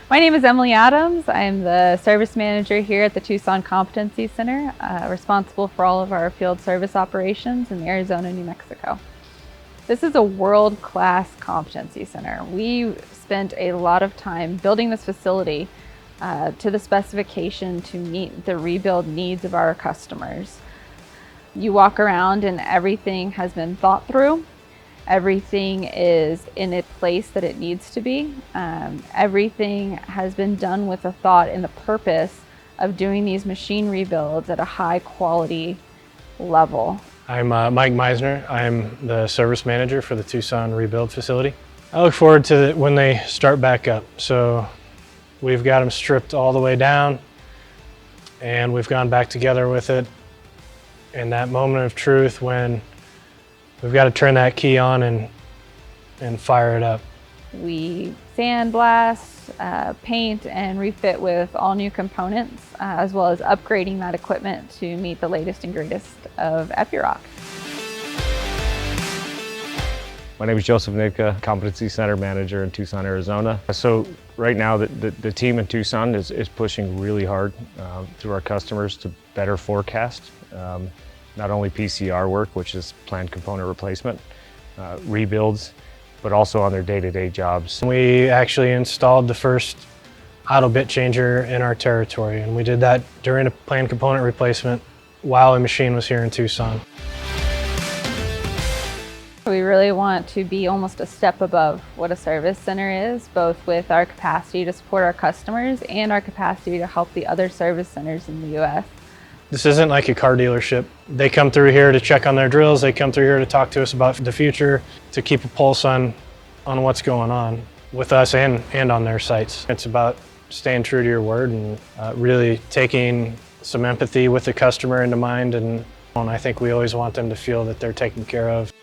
My name is Emily Adams. I'm the service manager here at the Tucson Competency Center, responsible for all of our field service operations in Arizona, New Mexico. This is a world-class competency center. We spent a lot of time building this facility to the specification to meet the rebuild needs of our customers. You walk around and everything has been thought through. Everything is in a place that it needs to be. Everything has been done with a thought and the purpose of doing these machine rebuilds at a high quality level. I'm Mike Meisner. I'm the service manager for the Tucson rebuild facility. I look forward to when they start back up. So we've got them stripped all the way down and we've gone back together with it. In that moment of truth when we've got to turn that key on and fire it up. We sandblast, paint, and refit with all new components, as well as upgrading that equipment to meet the latest and greatest of Epiroc. My name is Joseph Nidka, Competency Center Manager in Tucson, Arizona. So right now the team in Tucson is pushing really hard through our customers to better forecast. Not only PCR work, which is planned component replacement, rebuilds, but also on their day-to-day jobs. We actually installed the first auto bit changer in our territory, and we did that during a planned component replacement while a machine was here in Tucson. We really want to be almost a step above what a service center is, both with our capacity to support our customers and our capacity to help the other service centers in the U.S. This isn't like a car dealership. They come through here to check on their drills. They come through here to talk to us about the future, to keep a pulse on what's going on with us and on their sites. It's about staying true to your word and really taking some empathy with the customer into mind. And I think we always want them to feel that they're taken care of.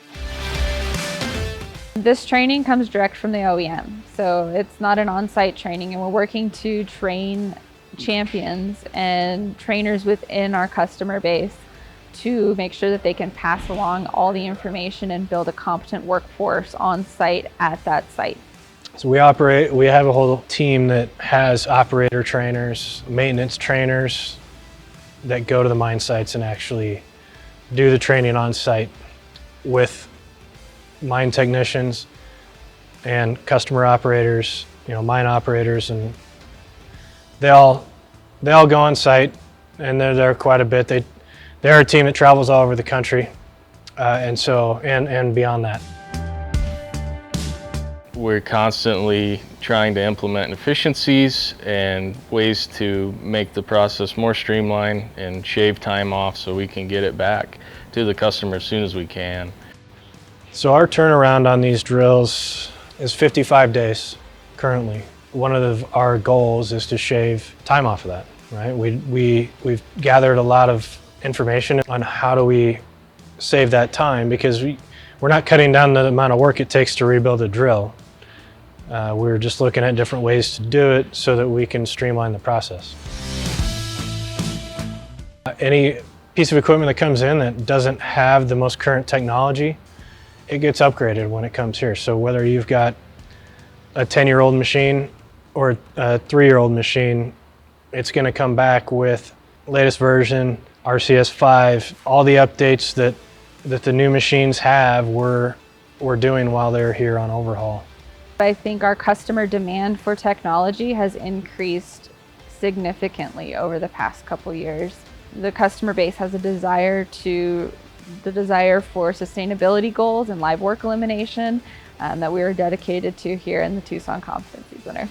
This training comes direct from the OEM, so it's not an on-site training, and we're working to train champions and trainers within our customer base to make sure that they can pass along all the information and build a competent workforce on site at that site. So we have a whole team that has operator trainers, maintenance trainers that go to the mine sites and actually do the training on site with mine technicians and customer operators, mine operators, and they all go on site, and they're there quite a bit. They're a team that travels all over the country, and beyond that. We're constantly trying to implement efficiencies and ways to make the process more streamlined and shave time off so we can get it back to the customer as soon as we can. So our turnaround on these drills is 55 days currently. One of our goals is to shave time off of that, right? We've gathered a lot of information on how do we save that time, because we're not cutting down the amount of work it takes to rebuild a drill. We're just looking at different ways to do it so that we can streamline the process. Any piece of equipment that comes in that doesn't have the most current technology, it gets upgraded when it comes here. So whether you've got a 10-year-old machine or a 3-year-old machine, it's going to come back with latest version, RCS 5, all the updates that the new machines have, we're doing while they're here on overhaul. I think our customer demand for technology has increased significantly over the past couple years. The customer base has a desire for sustainability goals and live work elimination that we are dedicated to here in the Tucson Competency Center.